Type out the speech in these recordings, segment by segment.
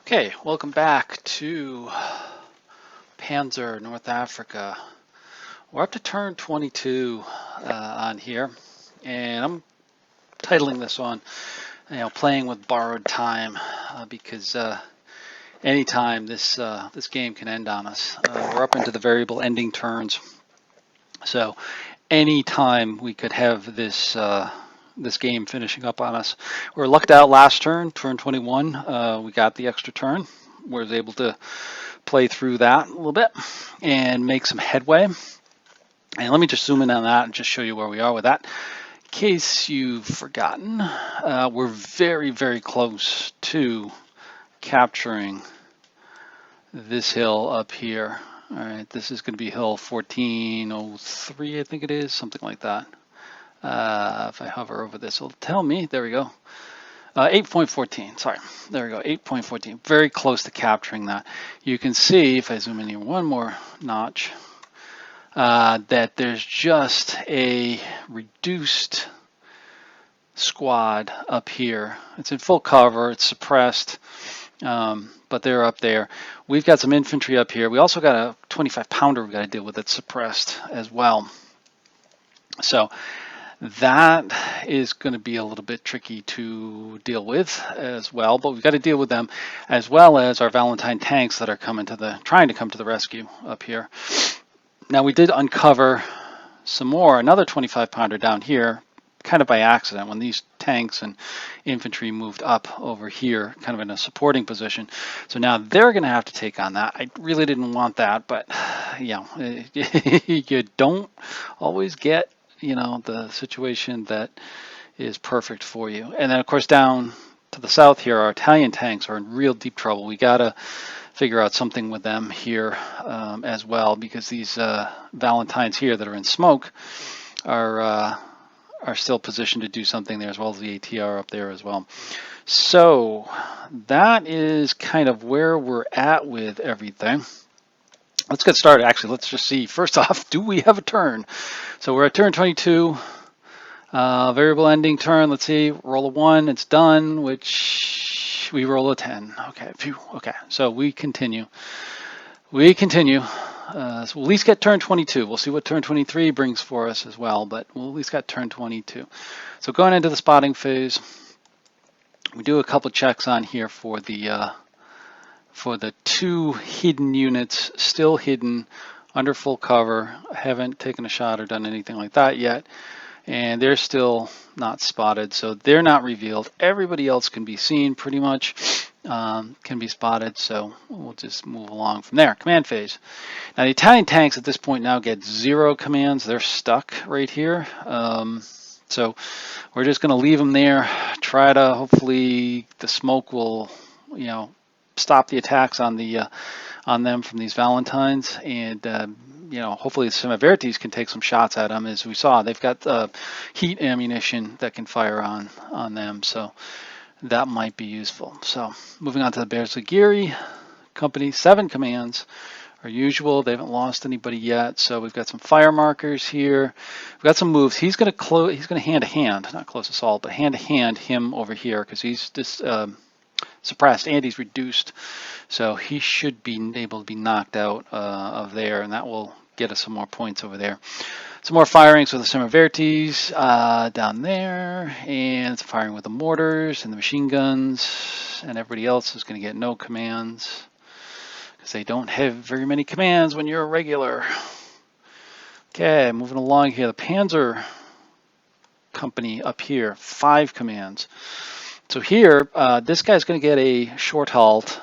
Okay, welcome back to Panzer, North Africa. We're up to turn 22 on here, and I'm titling this on, playing with borrowed time, because anytime this game can end on us. We're up into the variable ending turns, so anytime we could have this game finishing up on us. We were lucked out last turn 21. We got the extra turn. Was able to play through that a little bit and make some headway. And let me just zoom in on that and just show you where we are with that. In case you've forgotten, we're very, very close to capturing this hill up here. All right, this is going to be hill 1403, I think it is, something like that. If I hover over this, it'll tell me. There we go. 8.14, sorry, there we go, 8.14, very close to capturing that. You can see, if I zoom in here one more notch, that there's just a reduced squad up here. It's in full cover, it's suppressed, but they're up there. We've got some infantry up here. We also got a 25 pounder we've got to deal with that's suppressed as well. So that is going to be a little bit tricky to deal with as well, but we've got to deal with them as well as our Valentine tanks that are trying to come to the rescue up here. Now we did uncover some more, another 25 pounder down here, kind of by accident when these tanks and infantry moved up over here, kind of in a supporting position. So now they're going to have to take on that. I really didn't want that, but you don't always get the situation that is perfect for you. And then of course down to the south here, our Italian tanks are in real deep trouble. We gotta figure out something with them here as well, because these Valentines here that are in smoke are still positioned to do something there, as well as the ATR up there as well. So that is kind of where we're at with everything. Let's get started. Actually, let's just see. First off, do we have a turn? So we're at turn 22. Variable ending turn. Let's see. Roll a 1. It's done, which we roll a 10. Okay. Phew. Okay. So we continue. We continue. So we'll at least get turn 22. We'll see what turn 23 brings for us as well, but we'll at least get turn 22. So going into the spotting phase, we do a couple checks on here for the 2 hidden units, still hidden under full cover. I haven't taken a shot or done anything like that yet, and they're still not spotted, so they're not revealed. Everybody else can be seen pretty much, can be spotted, so we'll just move along from there. Command phase. Now the Italian tanks at this point now get 0 commands. They're stuck right here. So we're just going to leave them there, try to hopefully the smoke will, stop the attacks on them from these Valentines, and hopefully the Semivertes can take some shots at them. As we saw, they've got heat ammunition that can fire on them, so that might be useful. So moving on to the Bersaglieri company, 7 commands. Our usual, they haven't lost anybody yet, so we've got some fire markers here. We've got some moves. He's going to hand to hand, not close assault, but hand to hand him over here, because he's just suppressed and he's reduced, so he should be able to be knocked out of there, and that will get us some more points over there. Some more firings with the Semivertes down there, and some firing with the mortars and the machine guns, and everybody else is going to get no commands because they don't have very many commands when you're a regular. Okay, moving along here, the Panzer company up here, 5 commands. So here, this guy's going to get a short halt,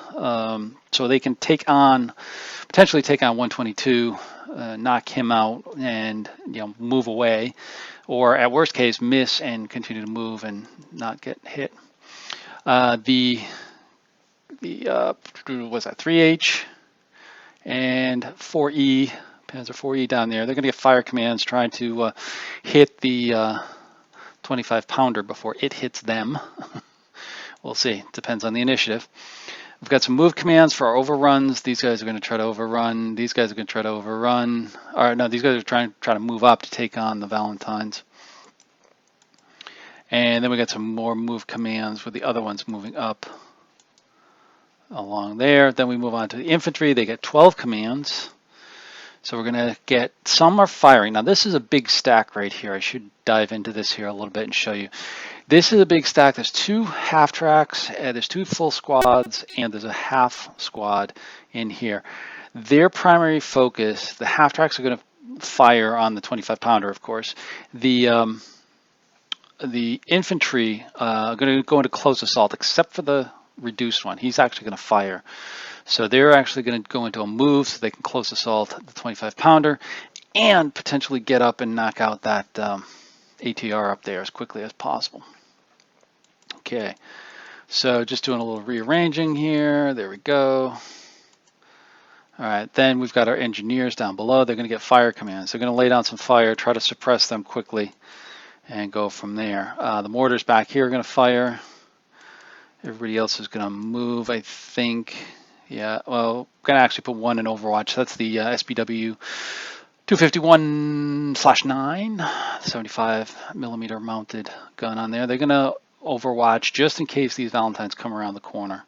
so they can potentially take on 122, knock him out, and move away, or at worst case miss and continue to move and not get hit. The what's that? 3H and 4E, Panzer 4E down there. They're going to get fire commands trying to hit the 25 pounder before it hits them. We'll see. Depends on the initiative. We've got some move commands for our overruns. These guys are going to try to overrun. These guys are going to try to overrun. Or no, these guys are trying to move up to take on the Valentines. And then we got some more move commands with the other ones moving up along there. Then we move on to the infantry. They get 12 commands. So we're going to get, some are firing. Now this is a big stack right here. I should dive into this here a little bit and show you. This is a big stack. There's 2 half tracks, there's 2 full squads, and there's a half squad in here. Their primary focus, the half tracks are going to fire on the 25 pounder, of course. The infantry are going to go into close assault, except for the reduced one. He's actually going to fire. So they're actually going to go into a move so they can close assault the 25 pounder and potentially get up and knock out that ATR up there as quickly as possible. Okay, so just doing a little rearranging here. There we go. All right, then we've got our engineers down below. They're going to get fire commands. They're going to lay down some fire, try to suppress them quickly, and go from there. The mortars back here are going to fire. Everybody else is going to move, I think. Yeah, well, I'm going to actually put one in Overwatch. That's the SBW 251/9, 75 millimeter mounted gun on there. They're going to Overwatch just in case these Valentines come around the corner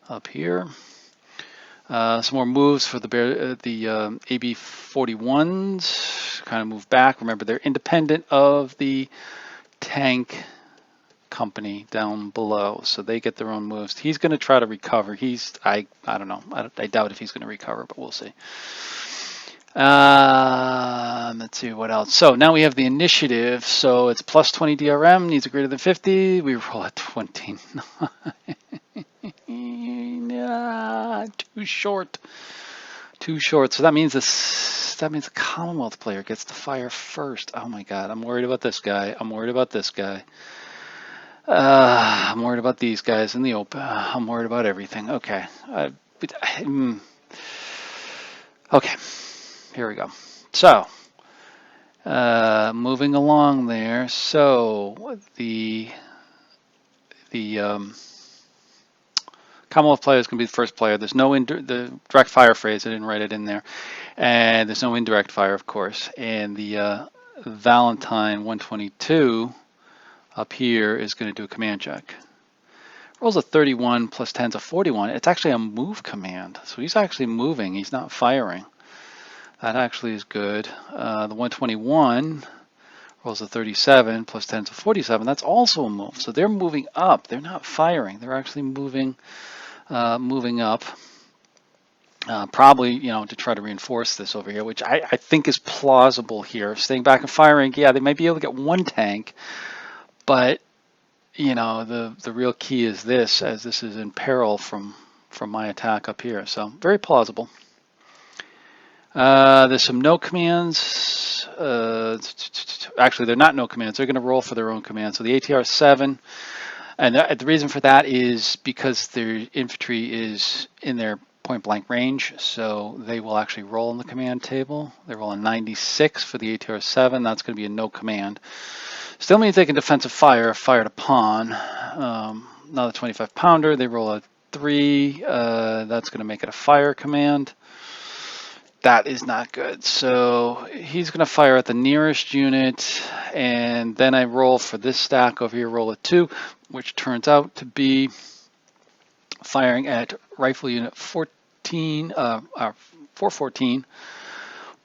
up here. Some more moves for the AB-41s. Kind of move back. Remember, they're independent of the tank company down below, so they get their own moves. He's going to try to recover. I don't know. I doubt if he's going to recover, but we'll see. Let's see what else. So now we have the initiative. So it's plus 20 DRM, needs a greater than 50. We roll at 29. Too short. Too short. So that means the Commonwealth player gets to fire first. Oh my God, I'm worried about this guy. I'm worried about this guy. I'm worried about these guys in the open. I'm worried about everything. Okay. Okay. Here we go. So, moving along there. So the Commonwealth player is going to be the first player. There's no the direct fire phrase. I didn't write it in there, and there's no indirect fire, of course. And the Valentine 122 up here is going to do a command check. Rolls a 31 plus 10's a 41. It's actually a move command, so he's actually moving. He's not firing. That actually is good. The 121 rolls a 37 plus 10's a 47. That's also a move. So they're moving up. They're not firing. They're actually moving up. Probably, to try to reinforce this over here, which I think is plausible here. Staying back and firing, yeah, they might be able to get one tank, but the real key is this, as this is in peril from my attack up here. So very plausible. There's some no commands. Actually, they're not no commands. They're going to roll for their own command. So the ATR 7, and the reason for that is because their infantry is in their point blank range, so they will actually roll in the command table. They roll a 96 for the ATR 7. That's going to be a no command. Still means they can defensive fire, fired upon. Another 25 pounder. They roll a 3. That's going to make it a fire command. That is not good. So he's going to fire at the nearest unit, and then I roll for this stack over here, roll a 2, which turns out to be firing at rifle unit 414,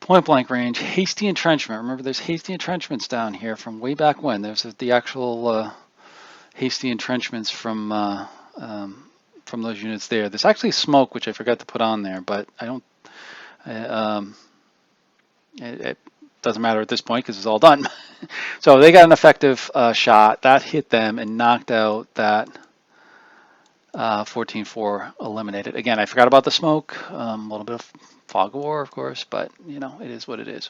point blank range, hasty entrenchment. Remember, there's hasty entrenchments down here from way back when. There's the actual hasty entrenchments from those units there. There's actually smoke, which I forgot to put on there, but I don't. It doesn't matter at this point because it's all done. So they got an effective shot that hit them and knocked out that 14-4 eliminated. Again, I forgot about the smoke. A little bit of fog of war, of course, but it is what it is.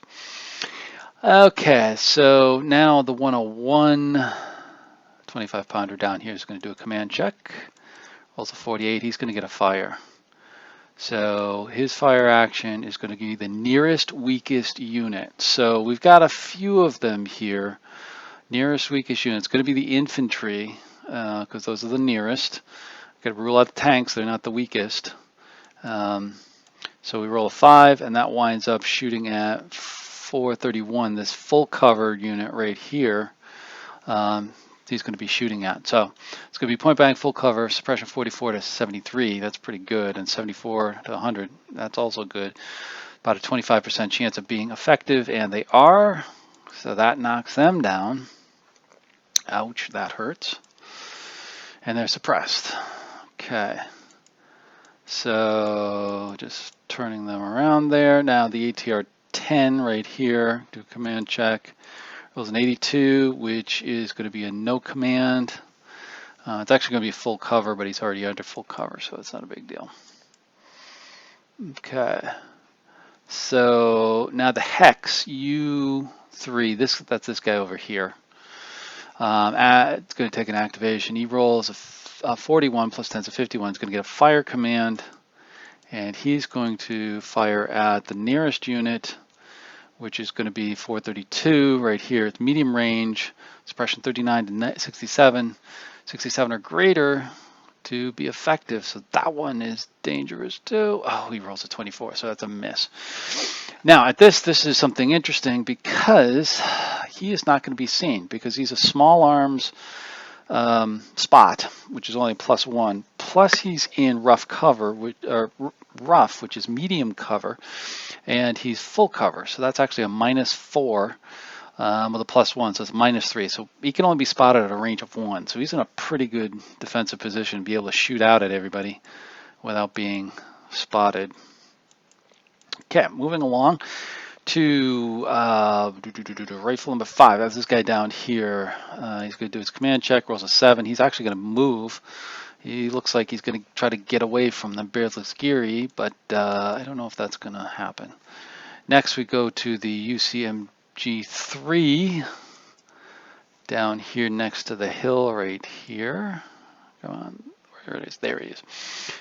Okay, so now the 101 25 pounder down here is going to do a command check. Rolls a 48. He's going to get a fire. So his fire action is going to be the nearest weakest unit. So we've got a few of them here. Nearest weakest unit. It's going to be the infantry because those are the nearest. Got to rule out the tanks. They're not the weakest. So we roll a 5, and that winds up shooting at 431. This full cover unit right here. he's going to be shooting at. So it's going to be point blank, full cover, suppression 44 to 73. That's pretty good. And 74 to 100. That's also good. About a 25% chance of being effective, and they are. So that knocks them down. Ouch, that hurts. And they're suppressed. Okay. So just turning them around there. Now the ATR 10 right here, do a command check. Rolls an 82, which is going to be a no command. It's actually going to be full cover, but he's already under full cover, so it's not a big deal. Okay. So now the hex U3, that's this guy over here. It's going to take an activation. He rolls a 41 plus 10 is a 51. He's going to get a fire command, and he's going to fire at the nearest unit, which is going to be 432 right here. It's medium range, suppression 39 to 67, 67 or greater to be effective. So that one is dangerous too. Oh, he rolls a 24, so that's a miss. Now at this is something interesting because he is not going to be seen because he's a small arms spot, which is only +1. Plus he's in rough cover, which is medium cover, and he's full cover. So that's actually a -4 with a +1, so it's -3. So he can only be spotted at a range of 1. So he's in a pretty good defensive position to be able to shoot out at everybody without being spotted. Okay, moving along to rifle number 5. That's this guy down here. He's going to do his command check, rolls a 7. He's actually going to move. He looks like he's going to try to get away from the beardless Geary, but I don't know if that's going to happen. Next we go to the UCMG3 down here next to the hill right here. Come on, where it is? There he is.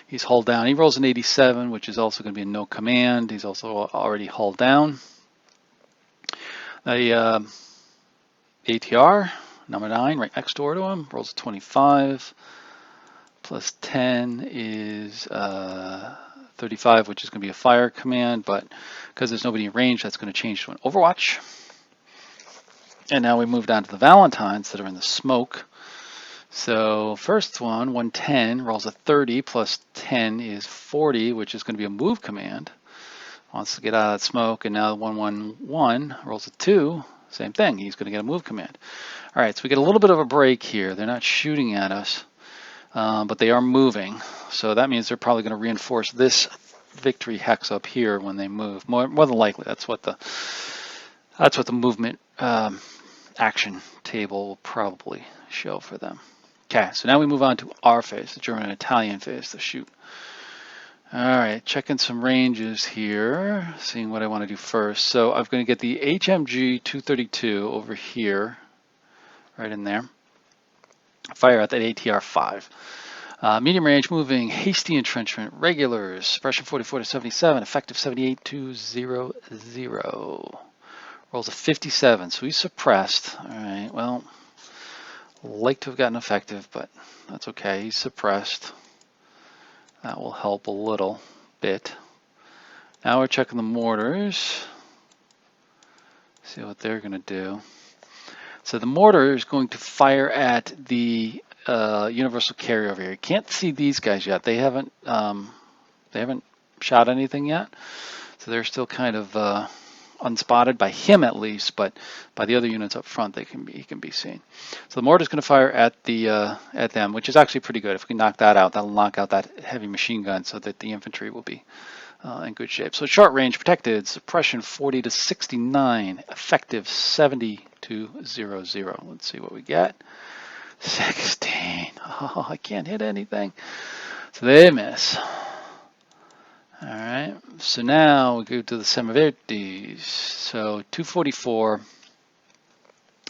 He's hulled down. He rolls an 87, which is also going to be a no command. He's also already hulled down. The ATR number 9 right next door to him rolls a 25. Plus 10 is 35, which is going to be a fire command, but because there's nobody in range, that's going to change to an Overwatch. And now we move down to the Valentines that are in the smoke. So first one, 110, rolls a 30, plus 10 is 40, which is going to be a move command. Wants to get out of that smoke, and now the 111 rolls a 2, same thing, he's going to get a move command. All right, so we get a little bit of a break here. They're not shooting at us. But they are moving, so that means they're probably going to reinforce this victory hex up here when they move. More than likely, that's what the movement action table will probably show for them. Okay, so now we move on to our phase, the German and Italian phase, the shoot. All right, checking some ranges here, seeing what I want to do first. So I'm going to get the HMG 232 over here, right in there. Fire at that ATR 5. Medium range moving, hasty entrenchment, regulars, suppression 44 to 77, effective 78 to 00. Rolls a 57, so he's suppressed. All right, well, like to have gotten effective, but that's okay. He's suppressed. That will help a little bit. Now we're checking the mortars. See what they're going to do. So the mortar is going to fire at the universal carrier over here. You can't see these guys yet. They haven't shot anything yet, so they're still kind of unspotted by him at least. But by the other units up front, he can be seen. So the mortar is going to fire at them, which is actually pretty good. If we can knock that out, that'll knock out that heavy machine gun, so that the infantry will be in good shape. So short range protected, suppression 40 to 69, effective 70 to 00. Let's see what we get. 16. Oh, I can't hit anything. So they miss. All right. So now we go to the Semivertes. So 244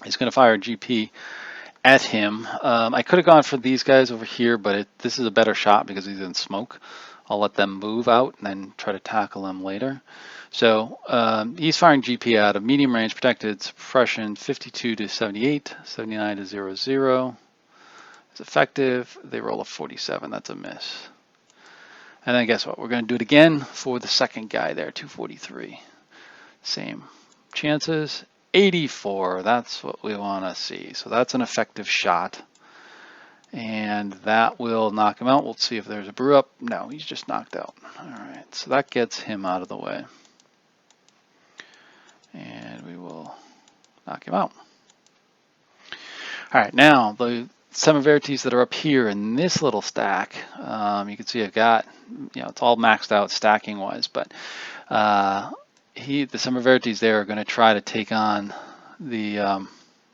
is going to fire a GP at him. I could have gone for these guys over here, but this is a better shot because he's in smoke. I'll let them move out and then try to tackle them later. So he's firing GP out of medium range protected, suppression 52 to 78, 79 to 00. It's effective. They roll a 47. That's a miss. And then guess what? We're going to do it again for the second guy there, 243. Same chances. 84. That's what we want to see. So that's an effective shot. And that will knock him out. We'll see if there's a brew up. No, he's just knocked out. All right, so that gets him out of the way. And we will knock him out. All right, now the Semiverities that are up here in this little stack, you can see I've got, it's all maxed out stacking wise, but the Semiverities there are going to try to take on the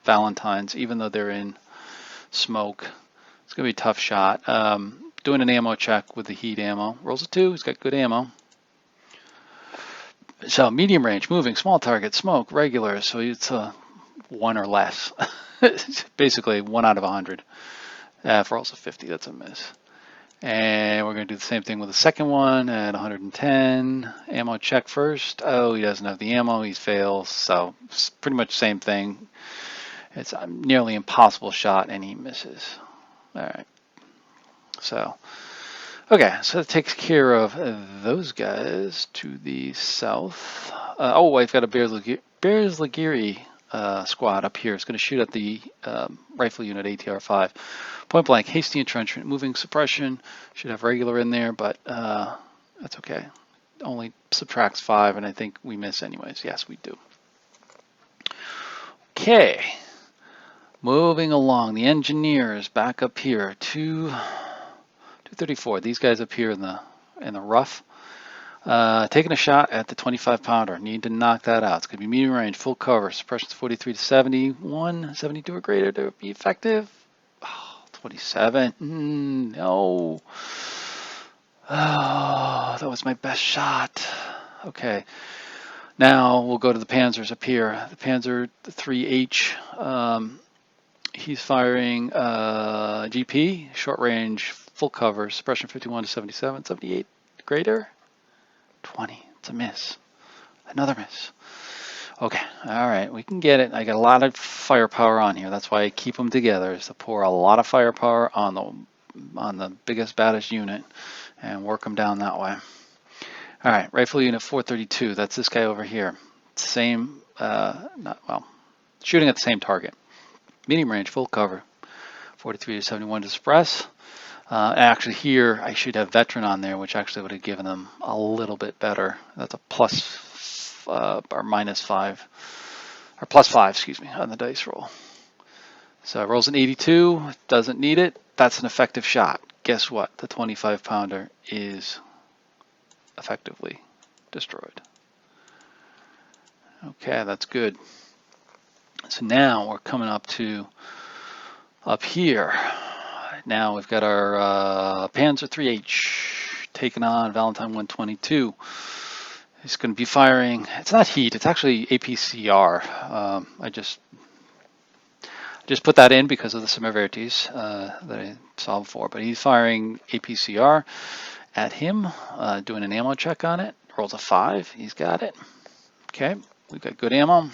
Valentines, even though they're in smoke. It's going to be a tough shot. Doing an ammo check with the heat ammo. Rolls a 2. He's got good ammo. So medium range, moving, small target, smoke, regular. So it's a 1 or less. Basically 1 out of 100. For rolls a 50, that's a miss. And we're going to do the same thing with the second one at 110. Ammo check first. Oh, he doesn't have the ammo. He fails. So it's pretty much the same thing. It's a nearly impossible shot, and he misses. All right. So, okay. So that takes care of those guys to the south. Oh, I've got a Bears Ligiri squad up here. It's going to shoot at the rifle unit ATR-5. Point blank, hasty entrenchment, moving suppression. Should have regular in there, but that's okay. Only subtracts 5, and I think we miss anyways. Yes, we do. Okay. Moving along, the engineers back up here, 234. These guys up here in the rough, taking a shot at the 25 pounder. Need to knock that out. It's going to be medium range, full cover. Suppression's 43 to 71, 72 or greater to be effective. Oh, 27. No. Oh, that was my best shot. Okay. Now we'll go to the Panzers up here. The Panzer 3H. He's firing GP, short range, full cover, suppression 51 to 77, 78 greater, 20. It's a miss. Another miss. Okay, all right, we can get it. I got a lot of firepower on here. That's why I keep them together, is to pour a lot of firepower on the biggest, baddest unit and work them down that way. All right, rifle unit 432. That's this guy over here. Same, shooting at the same target. Medium range, full cover, 43 to 71 to suppress. Actually here, I should have veteran on there, which actually would have given them a little bit better. That's a plus or minus 5, or plus 5, excuse me, on the dice roll. So it rolls an 82, doesn't need it. That's an effective shot. Guess what? The 25 pounder is effectively destroyed. Okay, that's good. So now we're coming up here. Now we've got our Panzer 3H taking on Valentine 122. He's going to be firing. It's not heat. It's actually APCR. I just put that in because of the Semiverities that I saw before. But he's firing APCR at him, doing an ammo check on it. Rolls a 5. He's got it. Okay, we've got good ammo.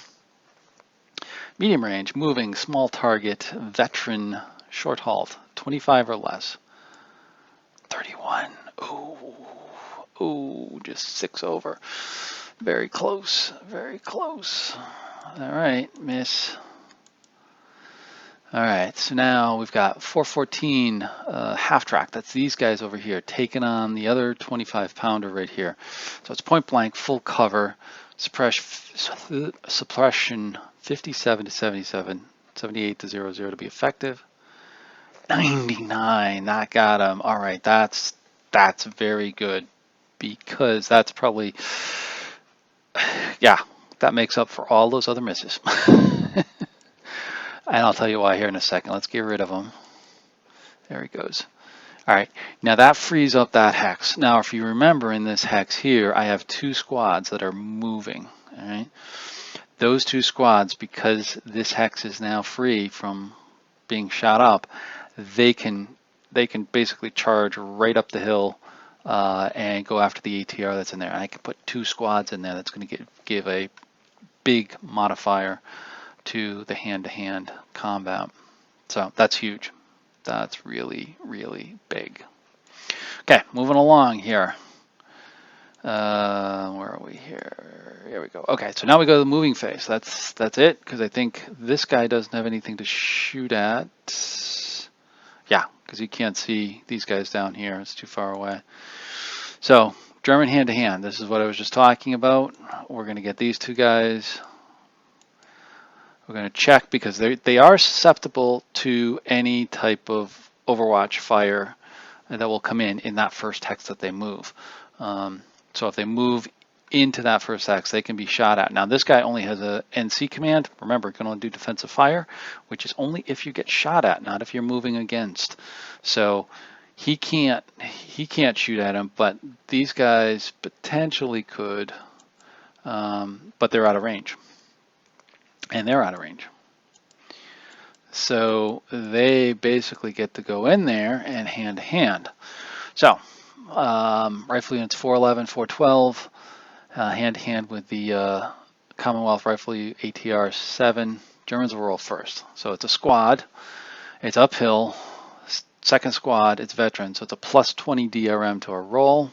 Medium range, moving, small target, veteran, short halt, 25 or less. 31. Ooh, just 6 over. Very close, very close. All right, miss. All right, so now we've got 414 half track. That's these guys over here taking on the other 25 pounder right here. So it's point blank, full cover, suppression 57 to 77, 78 to 00 to be effective. 99, that got him. All right, that's very good, because that's probably, yeah, that makes up for all those other misses. And I'll tell you why here in a second. Let's get rid of them. There he goes. All right, now that frees up that hex. Now, if you remember in this hex here, I have 2 squads that are moving. All right, those 2 squads, because this hex is now free from being shot up, they can basically charge right up the hill and go after the ATR that's in there. And I can put 2 squads in there. That's going to give a big modifier to the hand-to-hand combat. So that's huge. That's really, really big. Okay, moving along here. Where are we here? Here we go. Okay, so now we go to the moving phase. That's it, because I think this guy doesn't have anything to shoot at. Yeah, because you can't see these guys down here. It's too far away. So German hand-to-hand. This is what I was just talking about. We're going to get these two guys. We're going to check because they are susceptible to any type of Overwatch fire that will come in that first hex that they move. So if they move into that first hex, they can be shot at. Now this guy only has a NC command. Remember, it can only do defensive fire, which is only if you get shot at, not if you're moving against. So he can't shoot at him, but these guys potentially could, but they're out of range. And they're out of range. So they basically get to go in there and hand to hand. So rifle units 411, 412, hand to hand with the Commonwealth rifle ATR 7. Germans will roll first. So it's a squad. It's uphill. Second squad, it's veteran. So it's a plus 20 DRM to a roll.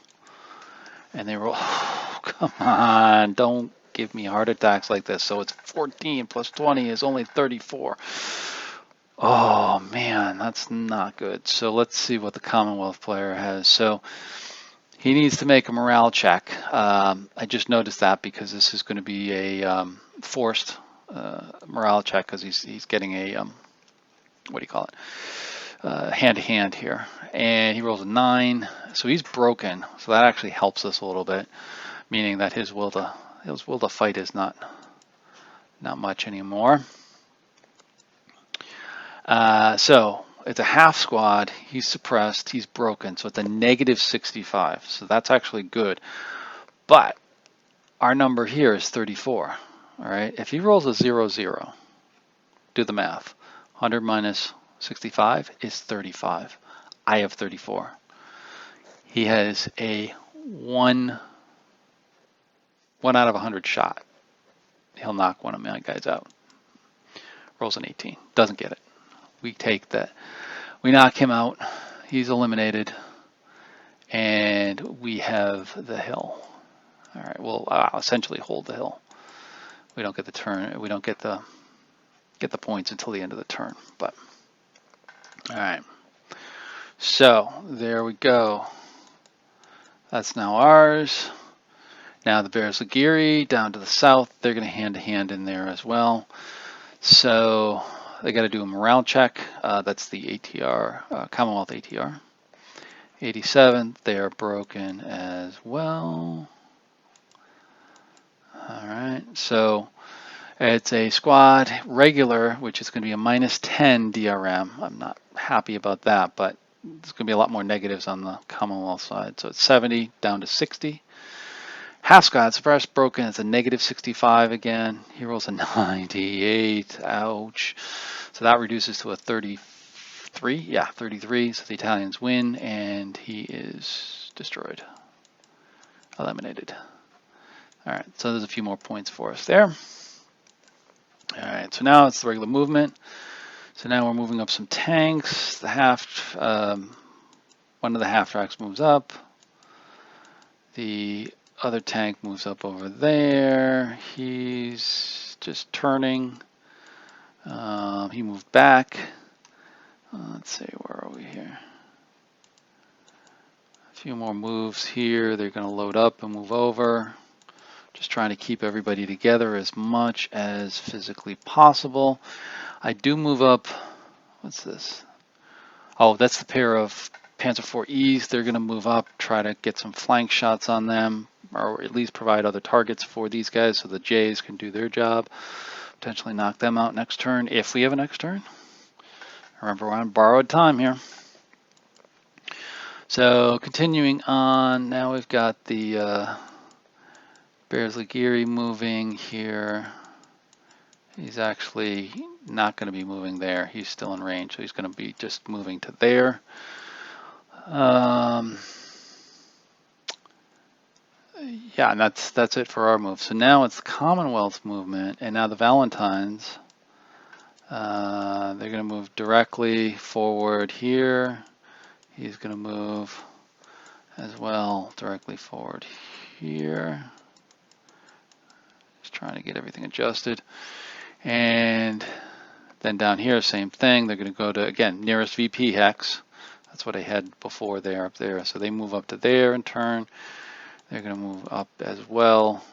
And they roll. Oh, come on, don't give me heart attacks like this. So it's 14 plus 20 is only 34. Oh man, that's not good. So let's see what the Commonwealth player has. So he needs to make a morale check. I just noticed that because this is going to be a forced morale check because he's getting a what do you call it? Hand to hand here, and he rolls a 9. So he's broken. So that actually helps us a little bit, meaning that his will to fight is not much anymore. So it's a half squad. He's suppressed. He's broken. So it's a negative 65. So that's actually good. But our number here is 34. All right. If he rolls a 0-0, do the math. 100 minus 65 is 35. I have 34. He has a 1 out of 100 shot. He'll knock one of my guys out. Rolls an 18. Doesn't get it. We take that. We knock him out. He's eliminated. And we have the hill. All right, we'll essentially hold the hill. We don't get the turn. We don't get the points until the end of the turn. But all right. So there we go. That's now ours. Now the Bears-Ligiri down to the south. They're going to hand-to-hand in there as well. So they got to do a morale check. That's the ATR, Commonwealth ATR. 87, they are broken as well. All right, so it's a squad regular, which is going to be a minus 10 DRM. I'm not happy about that, but there's going to be a lot more negatives on the Commonwealth side. So it's 70 down to 60. Half squad, suppressed, broken, it's a negative 65 again. He rolls a 98, ouch. So that reduces to a 33, yeah, 33. So the Italians win, and he is destroyed, eliminated. All right, so there's a few more points for us there. All right, so now it's the regular movement. So now we're moving up some tanks. The one of the half tracks moves up. The other tank moves up over there. He's just turning. He moved back. Let's see, where are we here? A few more moves here. They're going to load up and move over. Just trying to keep everybody together as much as physically possible. I do move up. What's this? Oh, that's the pair of Panzer IV's. They're going to move up, try to get some flank shots on them, or at least provide other targets for these guys so the J's can do their job. Potentially knock them out next turn, if we have a next turn. Remember, we're on borrowed time here. So continuing on, now we've got the Bears-Ligiri moving here. He's actually not going to be moving there. He's still in range, so he's going to be just moving to there. Yeah, and that's it for our move. So now it's the Commonwealth movement, and now the Valentines. They're going to move directly forward here. He's going to move as well directly forward here. Just trying to get everything adjusted. And then down here, same thing. They're going to go to, again, nearest VP hex. That's what I had before there, up there. So they move up to there and turn. They're going to move up as well.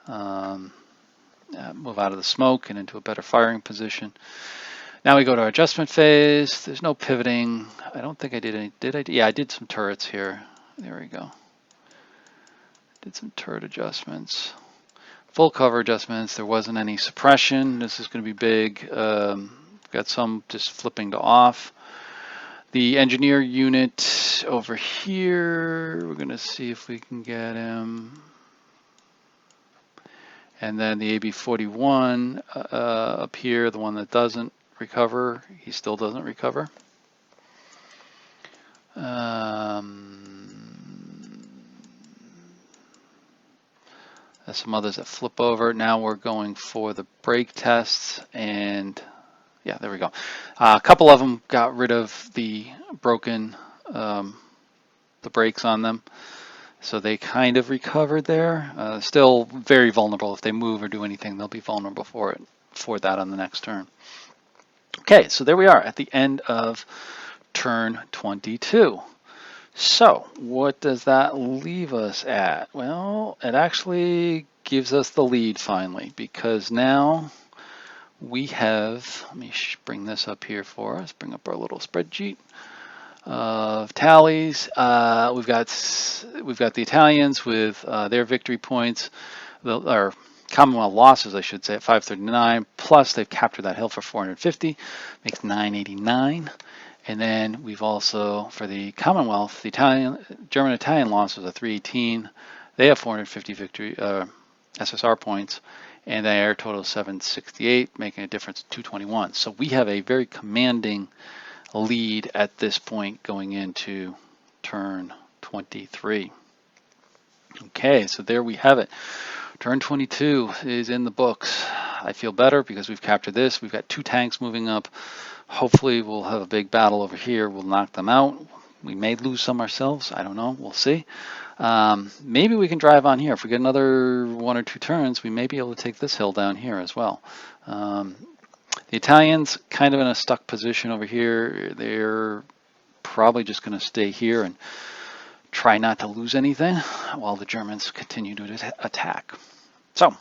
Move out of the smoke and into a better firing position. Now we go to our adjustment phase. There's no pivoting. I don't think I did any, did I? Yeah, I did some turrets here. There we go. Did some turret adjustments. Full cover adjustments. There wasn't any suppression. This is going to be big. Got some just flipping to off. The engineer unit over here, we're going to see if we can get him. And then the AB-41 up here, the one that doesn't recover, he still doesn't recover. There's some others that flip over. Now we're going for the brake tests, and yeah, there we go. A couple of them got rid of the broken, the brakes on them. So they kind of recovered there. Still very vulnerable. If they move or do anything, they'll be vulnerable for that on the next turn. Okay, so there we are at the end of turn 22. So what does that leave us at? Well, it actually gives us the lead finally, because now we have, let me bring this up here for us, bring up our little spreadsheet of tallies. We've got the Italians with their victory points, or Commonwealth losses, I should say, at 539. Plus, they've captured that hill for 450, makes 989. And then we've also, for the Commonwealth, the German-Italian losses are 318. They have 450 victory SSR points, and their total is 768, making a difference of 221. So we have a very commanding lead at this point going into turn 23. Okay, so there we have it. Turn 22 is in the books. I feel better because we've captured this. We've got 2 tanks moving up. Hopefully we'll have a big battle over here. We'll knock them out. We may lose some ourselves. I don't know. We'll see. Maybe we can drive on here. If we get another 1 or 2 turns, we may be able to take this hill down here as well. The Italians kind of in a stuck position over here. They're probably just going to stay here and try not to lose anything while the Germans continue to attack. So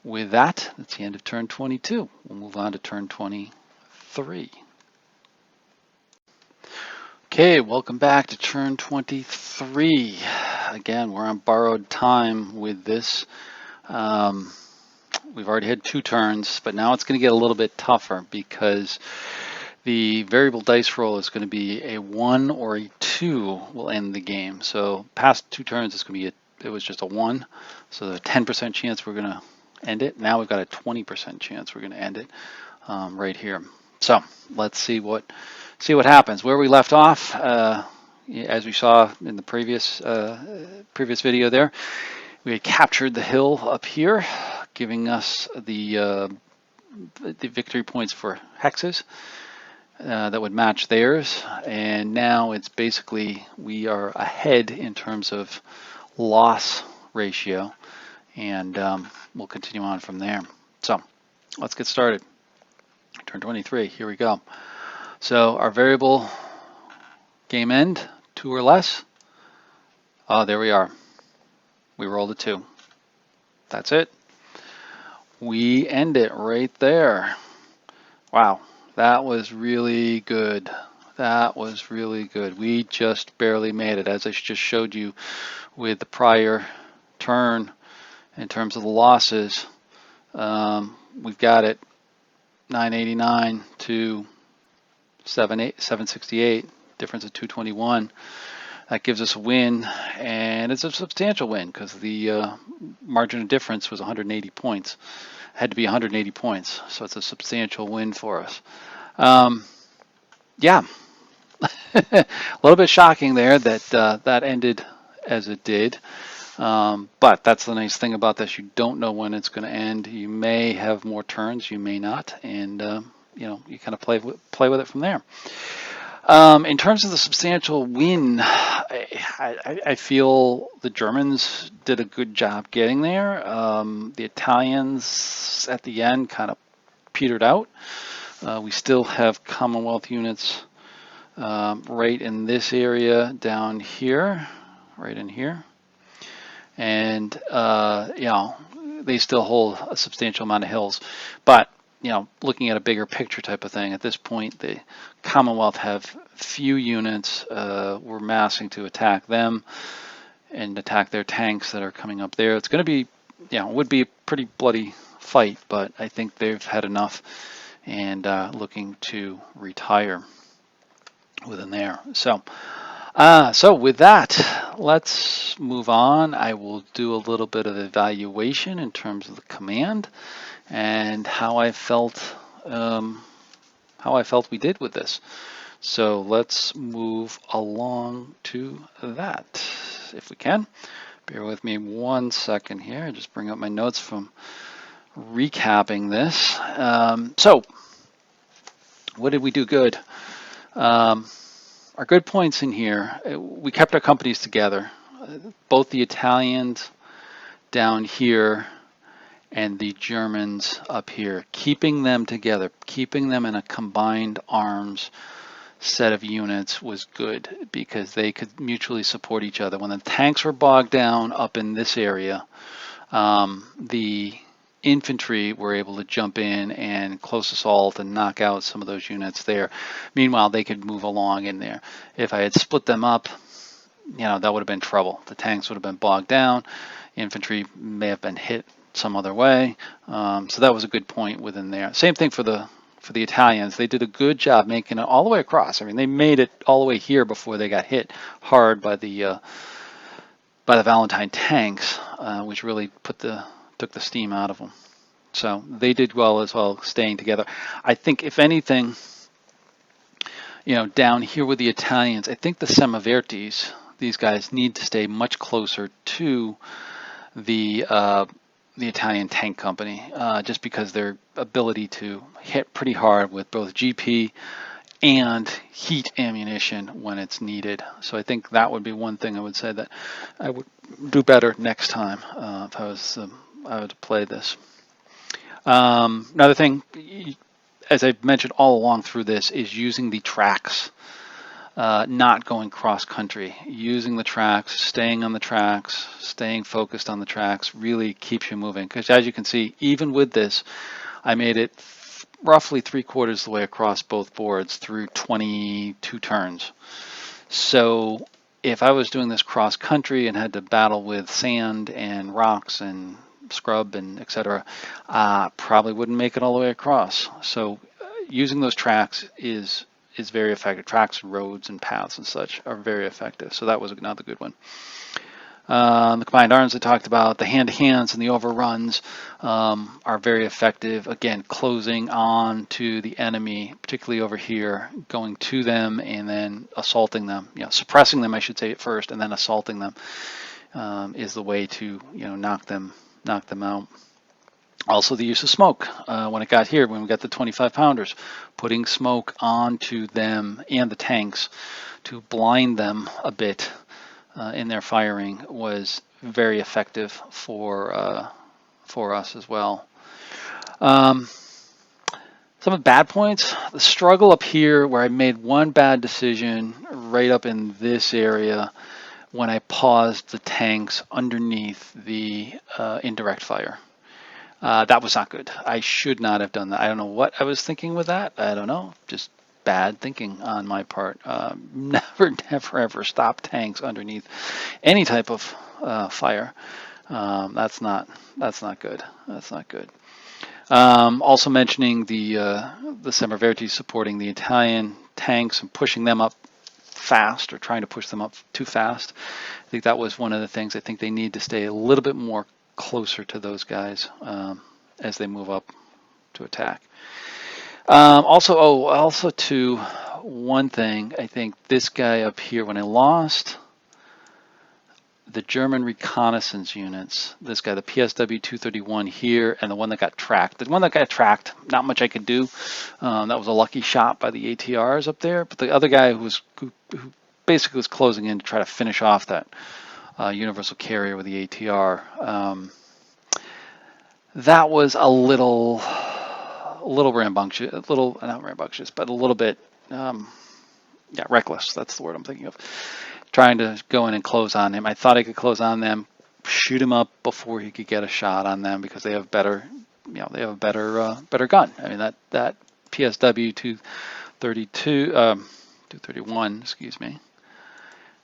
with that, that's the end of turn 22. We'll move on to turn 23. Okay, welcome back to turn 23. Again, we're on borrowed time with this. We've already had 2 turns, but now it's going to get a little bit tougher because the variable dice roll is going to be a 1 or a 2 will end the game. So past 2 turns, it's going to be it was just a 1. So the 10% chance we're going to end it. Now we've got a 20% chance we're going to end it right here. So let's see what happens. Where we left off, as we saw in the previous video there, we had captured the hill up here, giving us the victory points for hexes that would match theirs. And now it's basically we are ahead in terms of loss ratio, and we'll continue on from there. So let's get started. Turn 23, here we go. So our variable game end, 2 or less. Oh, there we are. We rolled a 2. That's it. We end it right there. Wow, that was really good. That was really good. We just barely made it, as I just showed you with the prior turn in terms of the losses. We've got it 989 to 768, difference of 221. That gives us a win, and it's a substantial win because the margin of difference was 180 points. It had to be 180 points, so it's a substantial win for us. Yeah, a little bit shocking there that that ended as it did. But that's the nice thing about this. You don't know when it's going to end. You may have more turns, you may not, and you know, you kind of play with it from there. In terms of the substantial win, I feel the Germans did a good job getting there. The Italians at the end kind of petered out. We still have Commonwealth units right in this area down here, right in here. And, you know, they still hold a substantial amount of hills. But, you know, looking at a bigger picture type of thing, at this point, the Commonwealth have few units. We're massing to attack them and attack their tanks that are coming up there. It's going to be, you know, would be a pretty bloody fight, but I think they've had enough and looking to retire within there. So with that, let's move on. I will do a little bit of evaluation in terms of the command and how I felt we did with this. So let's move along to that, if we can. Bear with me 1 second here. I just bring up my notes from recapping this. So what did we do good? Our good points in here, we kept our companies together. Both the Italians down here and the Germans up here, keeping them together, keeping them in a combined arms set of units was good because they could mutually support each other. When the tanks were bogged down up in this area, the infantry were able to jump in and close assault and knock out some of those units there. Meanwhile, they could move along in there. If I had split them up, you know, that would have been trouble. The tanks would have been bogged down. Infantry may have been hit some other way. So that was a good point within there. Same thing for the Italians. They did a good job making it all the way across. I mean, they made it all the way here before they got hit hard by the Valentine tanks, which really took the steam out of them. So they did well as well, staying together. I think, if anything, you know, down here with the Italians, I think the Semivertis, these guys need to stay much closer to the Italian tank company, just because their ability to hit pretty hard with both GP and heat ammunition when it's needed. So I think that would be one thing I would say that I would do better next time if I would play this. Another thing, as I've mentioned all along through this, is using the tracks, not going cross country. Using the tracks, staying on the tracks, staying focused on the tracks really keeps you moving. Because as you can see, even with this, I made it roughly 3/4 the way across both boards through 22 turns. So if I was doing this cross country and had to battle with sand and rocks and scrub and etc., probably wouldn't make it all the way across. So using those tracks is very effective. Tracks, roads, and paths and such are very effective. So that was another good one. The combined arms I talked about, the hand-to-hands and the overruns are very effective. Again, closing on to the enemy, particularly over here, going to them and then assaulting them. You know, suppressing them, I should say, at first, and then assaulting them is the way to, you know, knock them out. Also, the use of smoke. When it got here, when we got the 25-pounders, putting smoke onto them and the tanks to blind them a bit in their firing was very effective for us as well. Some of the bad points, the struggle up here where I made one bad decision right up in this area when I paused the tanks underneath the indirect fire. That was not good. I should not have done that. I don't know what I was thinking with that. I don't know. Just bad thinking on my part. Never, ever stop tanks underneath any type of fire. That's not good. That's not good. Also mentioning the Semperverti supporting the Italian tanks and pushing them up fast, or trying to push them up too fast. I think that was one of the things. I think they need to stay a little bit more closer to those guys as they move up to attack. Also to one thing, I think this guy up here, when I lost the German reconnaissance units, this guy, the PSW 231 here, and the one that got tracked. The one that got tracked, not much I could do. That was a lucky shot by the ATRs up there. But the other guy who basically was closing in to try to finish off that universal carrier with the ATR, that was a little rambunctious, not rambunctious, but a little bit, yeah, reckless. That's the word I'm thinking of. Trying to go in and close on him. I thought I could close on them, shoot him up before he could get a shot on them because they have better, they have a better gun. I mean that PSW 231, excuse me.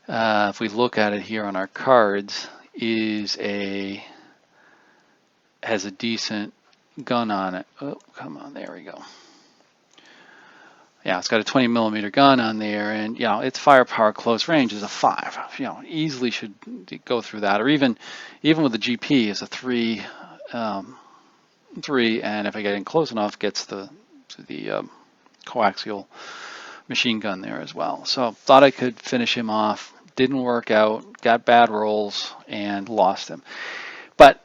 If we look at it here on our cards, has a decent gun on it. Oh, come on, there we go. Yeah, it's got a 20 millimeter gun on there, and its firepower close range is a 5. Easily should go through that, or even with the GP is a 3, and if I get in close enough, gets the coaxial machine gun there as well. So thought I could finish him off. Didn't work out. Got bad rolls and lost him. But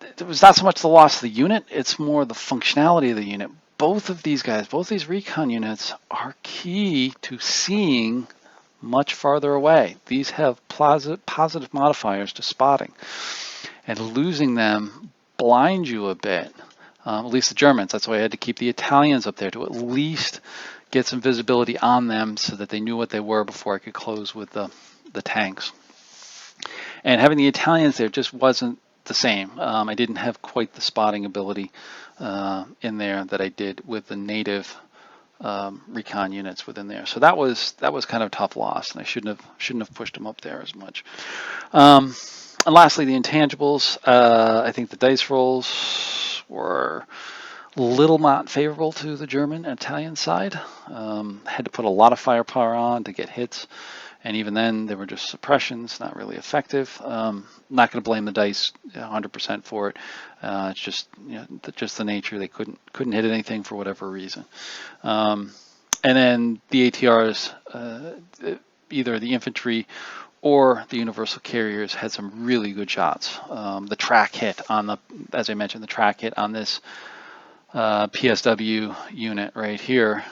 it was not so much the loss of the unit; it's more the functionality of the unit. Both of these guys, both these recon units are key to seeing much farther away. These have positive modifiers to spotting, and losing them blinds you a bit. At least the Germans. That's why I had to keep the Italians up there to at least get some visibility on them so that they knew what they were before I could close with the tanks. And having the Italians there just wasn't the same. I didn't have quite the spotting ability in there that I did with the native recon units within there. So that was kind of a tough loss, and I shouldn't have pushed them up there as much. And lastly, the intangibles. I think the dice rolls were a little not favorable to the German and Italian side. Had to put a lot of firepower on to get hits. And even then, they were just suppressions, not really effective. Not going to blame the dice 100% for it. It's just just the nature. They couldn't hit anything for whatever reason. And then the ATRs, either the infantry or the universal carriers, had some really good shots. The track hit on as I mentioned, the track hit on this PSW unit right here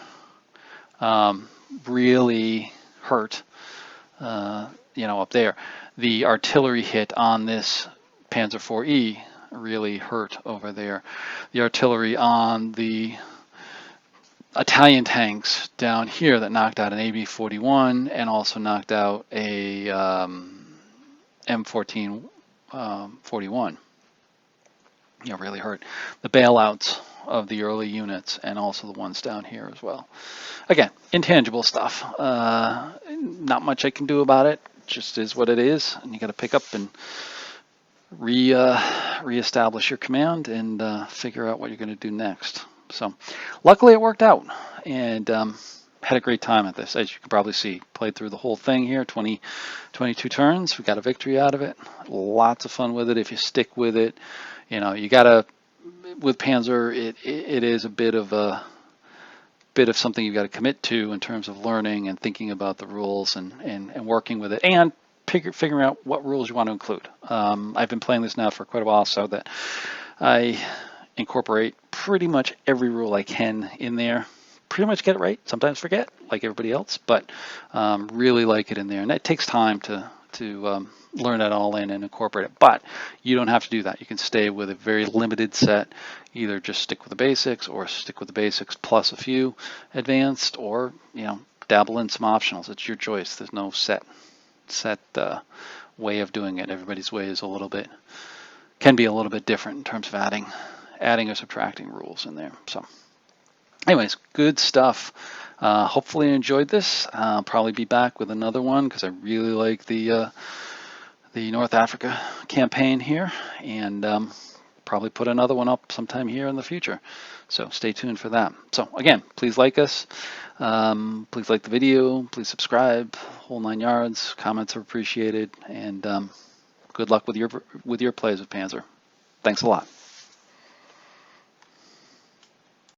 really hurt. Up there. The artillery hit on this Panzer IV-E really hurt over there. The artillery on the Italian tanks down here that knocked out an AB-41 and also knocked out a M14-41. Really hurt. The bailouts of the early units and also the ones down here as well. Again, intangible stuff. Not much I can do about it. It just is what it is, and you got to pick up and reestablish your command and figure out what you're going to do next. So, luckily it worked out, and had a great time at this. As you can probably see, played through the whole thing here, 22 turns. We got a victory out of it. Lots of fun with it if you stick with it. You gotta, with Panzer, it is a bit of something you've got to commit to in terms of learning and thinking about the rules and working with it and figuring out what rules you want to include. I've been playing this now for quite a while, so that I incorporate pretty much every rule I can in there. Pretty much get it right. Sometimes forget, like everybody else, but really like it in there. And it takes time to learn that all in and incorporate it. But you don't have to do that. You can stay with a very limited set. Either just stick with the basics, or stick with the basics plus a few advanced, or dabble in some optionals. It's your choice. There's no set way of doing it. Everybody's way is can be a little bit different in terms of adding or subtracting rules in there. So anyways, good stuff. Hopefully you enjoyed this. I'll probably be back with another one because I really like the North Africa campaign here, and probably put another one up sometime here in the future. So stay tuned for that. So again, please like us. Please like the video. Please subscribe. Whole 9 yards. Comments are appreciated. And good luck with your plays with Panzer. Thanks a lot.